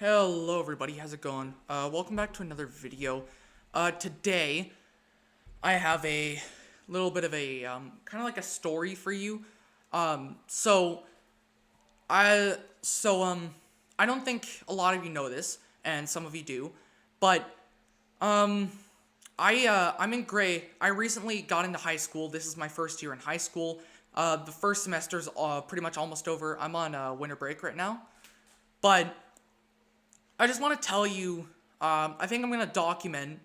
Hello everybody, how's it going? Welcome back to another video. Today, I have a little bit of a, kind of like a story for you. I, so, I don't think a lot of you know this, and some of you do, but, I'm in I recently got into high school. This is my first year in high school. The first semester's, pretty much almost over. I'm on, winter break right now, but I just want to tell you, I think I'm going to document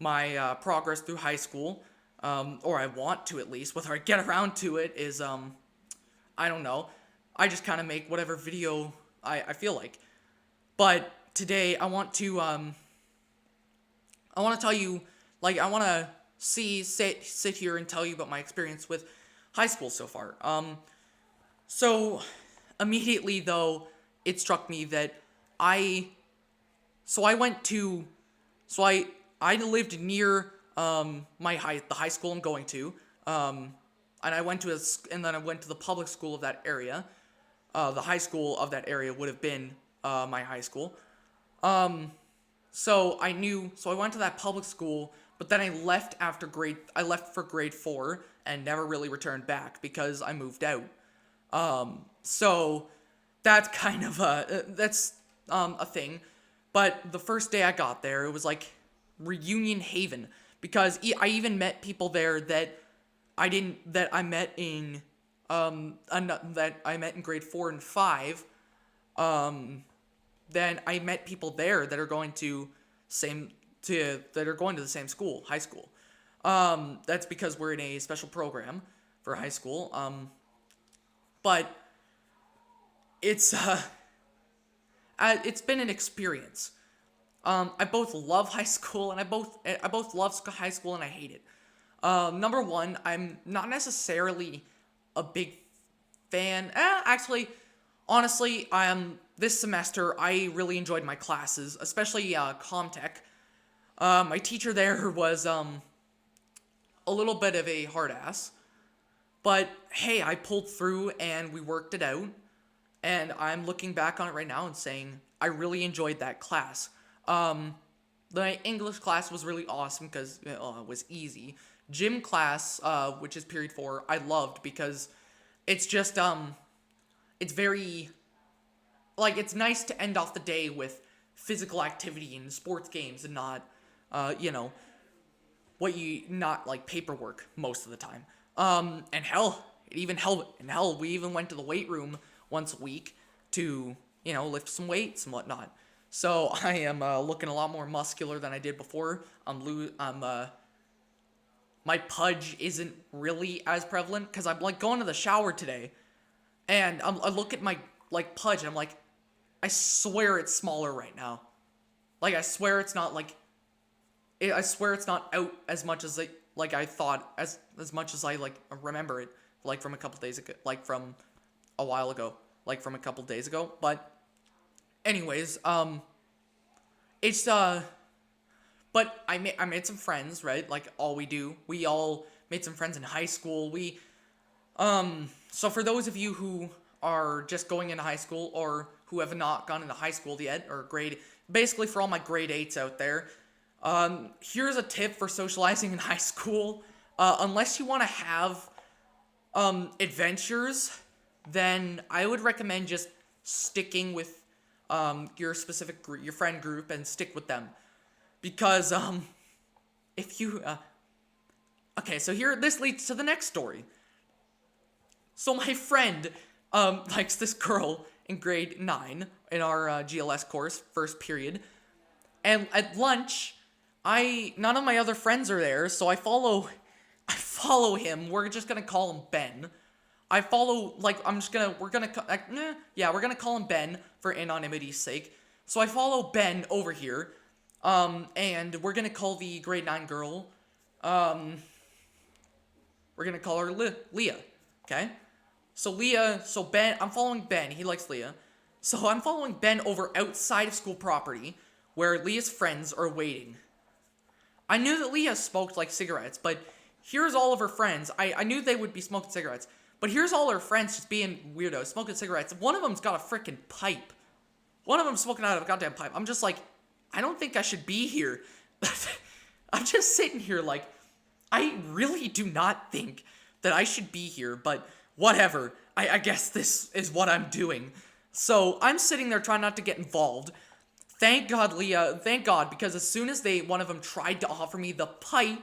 my progress through high school, or I want to at least. Whether I get around to it is, I don't know. I just kind of make whatever video I feel like. But today I want to tell you, like, I want to sit here and tell you about my experience with high school so far. So immediately though, it struck me that I so I went to so I lived near the high school I'm going to, and I went to and then I went to the public school of that area. The high school of that area would have been my high school. So I went to that public school, but then I left for grade 4 and never really returned back because I moved out. So that's kind of a thing. But the first day I got there, it was like reunion haven because I even met people there that I didn't that I met in that I met in grade 4 and 5. Then I met people there that are going to the same school, high school. That's because we're in a special program for high school. But it's been an experience. I both love high school and I both love high school and I hate it. Number one, I'm not necessarily a big fan. Actually, honestly, this semester I really enjoyed my classes, especially Comtech. My teacher there was a little bit of a hard ass, but hey, I pulled through and we worked it out. And I'm looking back on it right now and saying I really enjoyed that class. The English class was really awesome because it was easy. Gym class, which is period 4, I loved because it's just it's very it's nice to end off the day with physical activity and sports games and not not like paperwork most of the time. And hell, we even went to the weight room once a week to, lift some weights and whatnot. So I am looking a lot more muscular than I did before. My pudge isn't really as prevalent because I'm like going to the shower today, and I look at my pudge and I'm like, I swear it's smaller right now. Like I swear it's not I swear it's not out as much as I thought as much as I remember it from a couple days ago, from a while ago, from a couple days ago. But anyways, it's but I made some friends, right? Like all we all made some friends in high school. So for those of you who are just going into high school or who have not gone into high school yet, or basically for all my grade 8s out there, here's a tip for socializing in high school. Unless you want to have adventures, then I would recommend just sticking with your specific your friend group and stick with them. Because if you okay, so this leads to the next story. So my friend likes this girl in grade 9 in our GLS course, first period. And at lunch, none of my other friends are there, so I follow him. We're just gonna call him Ben. We're gonna call him Ben for anonymity's sake. So I follow Ben over here, and we're gonna call the grade 9 girl, we're gonna call her Leah, okay? I'm following Ben, he likes Leah. So I'm following Ben over outside of school property, where Leah's friends are waiting. I knew that Leah smoked cigarettes, but here's all of her friends. I knew they would be smoking cigarettes, but here's all her friends just being weirdos, smoking cigarettes. One of them's got a freaking pipe. One of them smoking out of a goddamn pipe. I'm just like, I don't think I should be here. I'm just sitting here like, I really do not think that I should be here, but whatever. I guess this is what I'm doing. So I'm sitting there trying not to get involved. Thank God, Leah. Thank God, because as soon as one of them tried to offer me the pipe,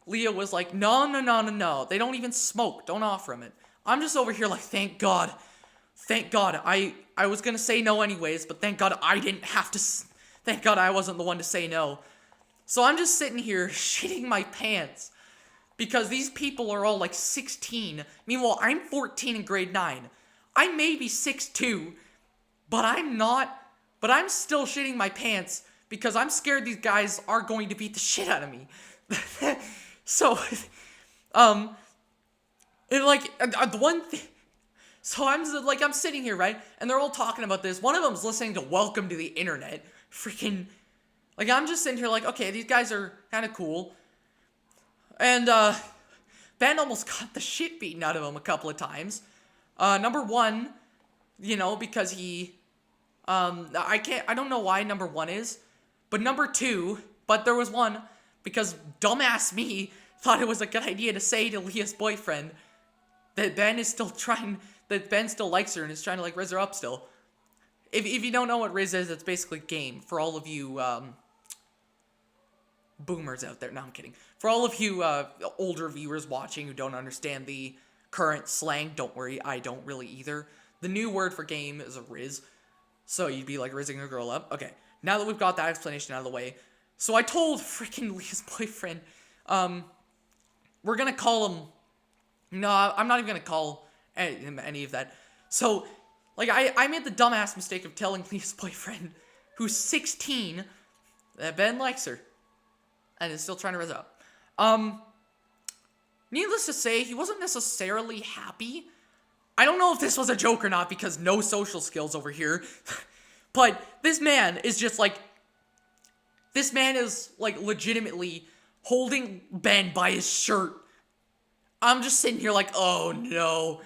Leah was like, no, no, no, no, no. They don't even smoke. Don't offer him it. I'm just over here like, thank God. Thank God. I was going to say no anyways, but thank God I didn't have to. Thank God I wasn't the one to say no. So I'm just sitting here shitting my pants because these people are all like 16. Meanwhile, I'm 14 in grade 9. I may be 6'2", but I'm not. But I'm still shitting my pants because I'm scared these guys are going to beat the shit out of me. So, and like, the one thing, so I'm sitting here, right, and they're all talking about this. One of them's listening to Welcome to the Internet. Freaking, like, I'm just sitting here like, okay, these guys are kind of cool. And, Ben almost got the shit beaten out of him a couple of times. Number one, because I don't know why number one is, but number two, but there was one, because dumbass me thought it was a good idea to say to Leah's boyfriend that Ben still likes her and is trying to like riz her up still. If you don't know what riz is, it's basically game for all of you boomers out there. No, I'm kidding. For all of you older viewers watching who don't understand the current slang, don't worry, I don't really either. The new word for game is a riz. So you'd be like rizzing a girl up. Okay, now that we've got that explanation out of the way, so I told freaking Leah's boyfriend, we're gonna call him. No, I'm not even gonna call him any of that. So, like, I made the dumbass mistake of telling Leah's boyfriend, who's 16, that Ben likes her, and is still trying to rizz up. Needless to say, he wasn't necessarily happy. I don't know if this was a joke or not because no social skills over here. But this man is legitimately holding Ben by his shirt. I'm just sitting here like, oh no.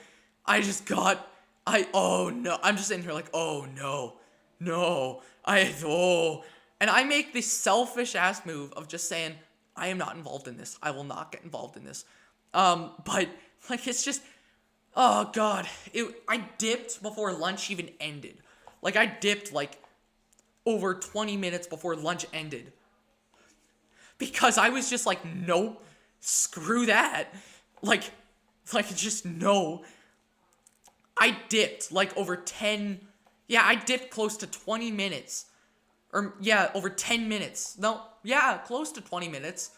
Oh no. I'm just sitting here like, oh no. No. And I make this selfish ass move of just saying, I am not involved in this. I will not get involved in this. But like, it's just, oh God, I dipped before lunch even ended. Like, I dipped, like, over 20 minutes before lunch ended. Because I was just like, nope, screw that. Like, just no. I dipped, like, I dipped close to 20 minutes. Or, yeah, over 10 minutes. No, yeah, close to 20 minutes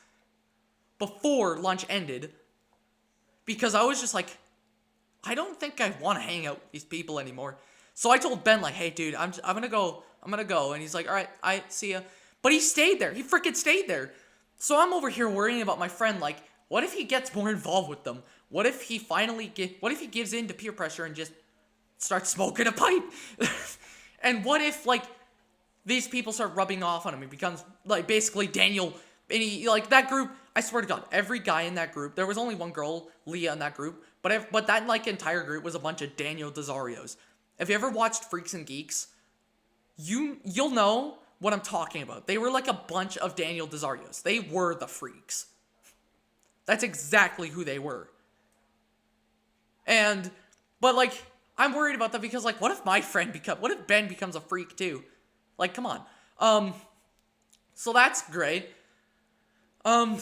before lunch ended. Because I was just like, I don't think I want to hang out with these people anymore. So I told Ben, like, hey, dude, I'm gonna go. And he's like, all right, I see ya. But he stayed there. He freaking stayed there. So I'm over here worrying about my friend, like, what if he gets more involved with them? What if he gives in to peer pressure and just starts smoking a pipe? And what if, like, these people start rubbing off on him? He becomes, like, basically Daniel, and he, like, that group, I swear to God, every guy in that group, there was only one girl, Leah, in that group, but that, like, entire group was a bunch of Daniel Desarios. If you ever watched Freaks and Geeks, you'll know what I'm talking about. They were like a bunch of Daniel Desarios. They were the freaks. That's exactly who they were. But like, I'm worried about that because like, what if Ben becomes a freak too? Like, come on. So that's great. Oh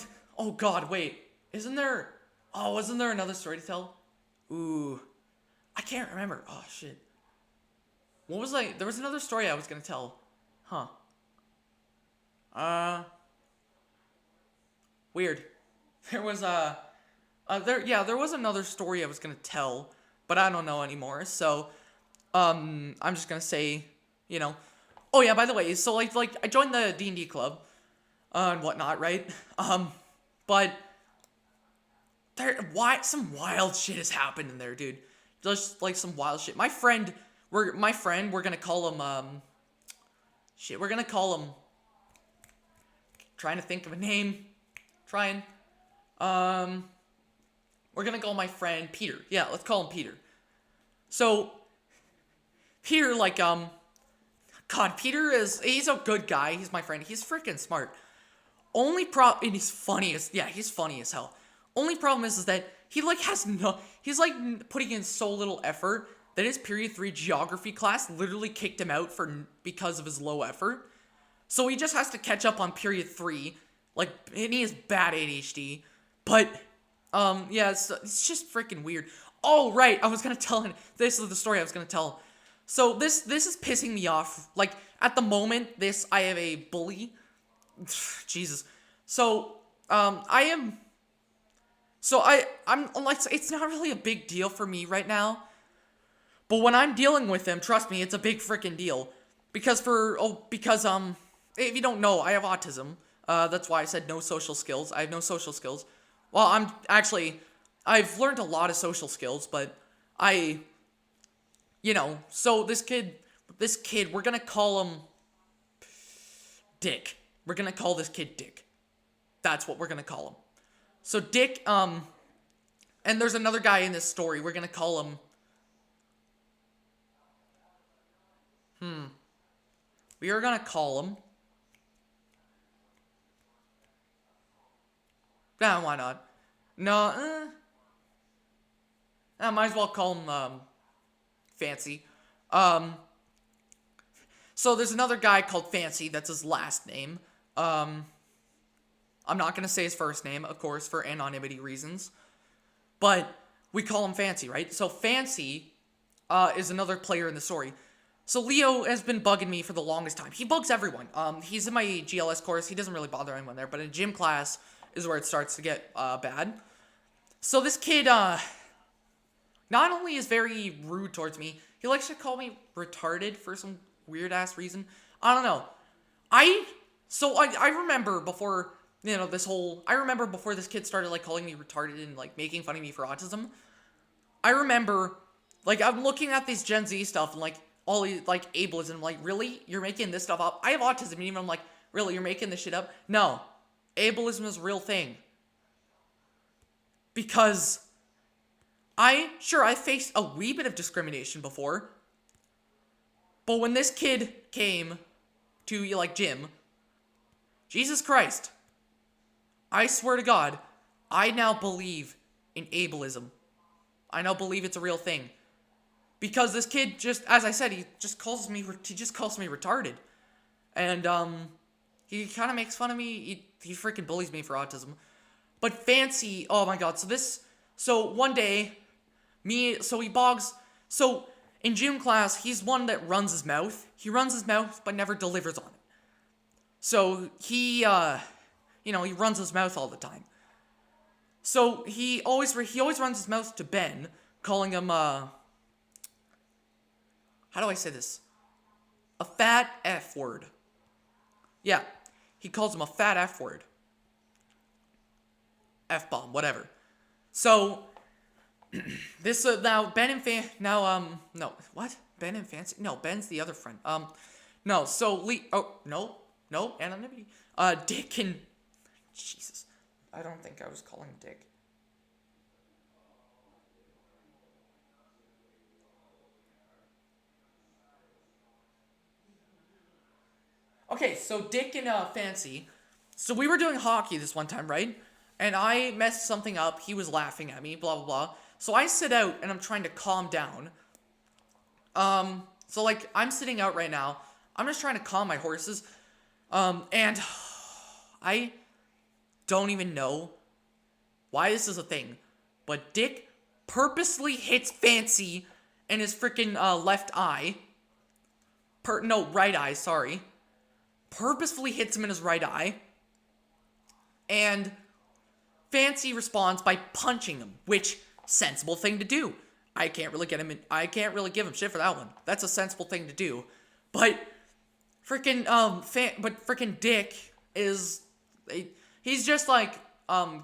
God, wait. Wasn't there another story to tell? Ooh, I can't remember. Oh shit. What was there was another story I was gonna tell. Huh. Weird. There was there was another story I was gonna tell, but I don't know anymore. So, I'm just gonna say, Oh yeah, by the way, so like I joined the D&D club, and whatnot, right? But some wild shit has happened in there, dude. Just like some wild shit. We're gonna call him, we're gonna call him, trying to think of a name, we're gonna call my friend Peter. Yeah, let's call him Peter. So, Peter, God, he's a good guy. He's my friend. He's freaking smart. And he's funny he's funny as hell. Only problem is that he like has no, he's like putting in so little effort that his period 3 geography class literally kicked him out because of his low effort. So he just has to catch up on period 3, like, and he has bad ADHD. But, yeah, it's just freaking weird. Oh, right, I was gonna tell him, this is the story I was gonna tell. So this is pissing me off. Like, at the moment, I have a bully. Jesus. So, I'm like, it's not really a big deal for me right now. But when I'm dealing with him, trust me, it's a big freaking deal. Because if you don't know, I have autism. That's why I said no social skills. I have no social skills. Well, I've learned a lot of social skills, but so this kid, we're gonna call him Dick. We're gonna call this kid Dick. That's what we're gonna call him. So Dick, and there's another guy in this story. We're gonna call him, we are gonna call him, nah, why not? No, I might as well call him, Fancy. So there's another guy called Fancy, that's his last name. I'm not gonna say his first name, of course, for anonymity reasons. But we call him Fancy, right? So Fancy, is another player in the story. So Leo has been bugging me for the longest time. He bugs everyone. He's in my GLS course. He doesn't really bother anyone there, but in gym class is where it starts to get, bad. So this kid, not only is very rude towards me, he likes to call me retarded for some weird-ass reason. I don't know. I remember before, I remember before this kid started, like, calling me retarded and, like, making fun of me for autism. I remember, like, I'm looking at these Gen Z stuff and, like, all these, like, ableism. I'm like, really? You're making this stuff up? I have autism, and even I'm like, really? You're making this shit up? No. Ableism is a real thing. Because I faced a wee bit of discrimination before. But when this kid came to, like, gym, Jesus Christ, I swear to God, I now believe in ableism. I now believe it's a real thing. Because this kid just, as I said, he just calls me retarded. And, he kind of makes fun of me. He freaking bullies me for autism. But Fancy, oh my God, so one day, so in gym class, he's one that runs his mouth. He runs his mouth, but never delivers on it. So he runs his mouth all the time. So he always runs his mouth to Ben, calling him, how do I say this? A fat F word. Yeah, he calls him a fat F word. F-bomb, whatever. So, this, now, Ben and no, what? Ben and Fancy? No, Ben's the other friend. No, so, no, anonymity. Dick and, Jesus, I don't think I was calling him Dick. Okay, so Dick and, Fancy, so we were doing hockey this one time, right? And I messed something up, he was laughing at me, blah, blah, blah. So I sit out, and I'm trying to calm down. So, like, I'm sitting out right now. I'm just trying to calm my horses. And I don't even know why this is a thing. But Dick purposely hits Fancy in his freaking, left eye. Right eye, sorry. Purposefully hits him in his right eye. And Fancy responds by punching him, which, sensible thing to do. I can't really give him shit for that one. That's a sensible thing to do. But freaking Dick is, he's just like,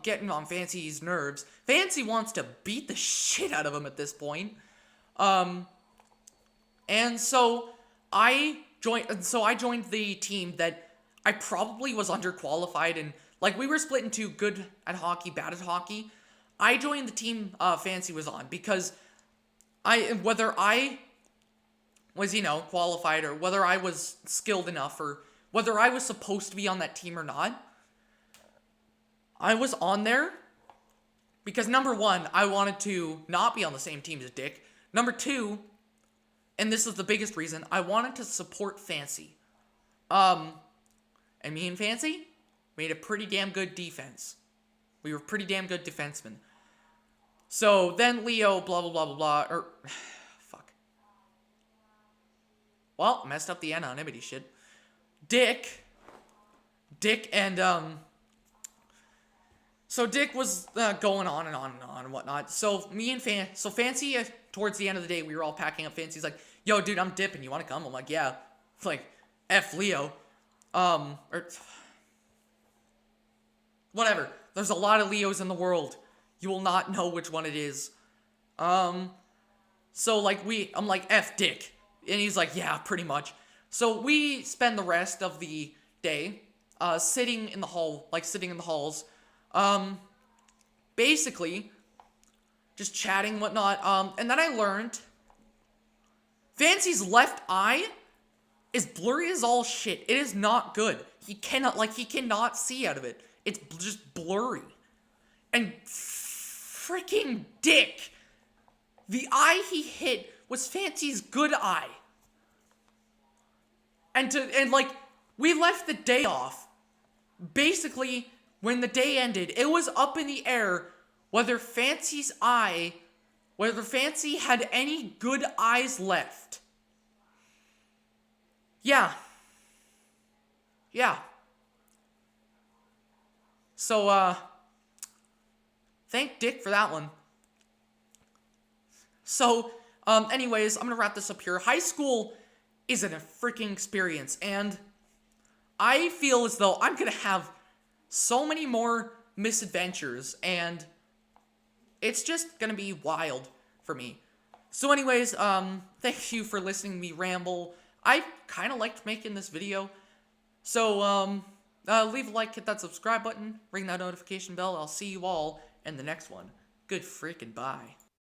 getting on Fancy's nerves. Fancy wants to beat the shit out of him at this point. And so I joined the team that I probably was underqualified, and like we were split into good at hockey, bad at hockey. I joined the team Fancy was on because was, qualified, or whether I was skilled enough, or whether I was supposed to be on that team or not. I was on there because, number one, I wanted to not be on the same team as Dick. Number two, and this is the biggest reason, I wanted to support Fancy. And me and Fancy made a pretty damn good defense. We were pretty damn good defensemen. So then Leo, blah, blah, blah, blah, blah, or, fuck. Well, messed up the anonymity shit. Dick, and, so Dick was going on and on and on and whatnot. So me and Fancy, towards the end of the day, we were all packing up. Fancy's like, yo, dude, I'm dipping. You want to come? I'm like, yeah. It's like, F Leo. Or whatever. There's a lot of Leos in the world. You will not know which one it is. So like I'm like, F Dick. And he's like, yeah, pretty much. So we spend the rest of the day, sitting in the halls, basically, just chatting, whatnot, and then I learned Fancy's left eye is blurry as all shit. It is not good. He cannot see out of it. It's just blurry. And freaking Dick, the eye he hit was Fancy's good eye. And we left the day off. Basically, when the day ended, it was up in the air whether Fancy had any good eyes left. Yeah. So, thank Dick for that one. So, anyways, I'm gonna wrap this up here. High school isn't a freaking experience, and I feel as though I'm gonna have so many more misadventures, and it's just gonna be wild for me. So anyways, thank you for listening to me ramble. I kind of liked making this video. So, leave a like, hit that subscribe button, ring that notification bell. I'll see you all in the next one. Good freaking bye.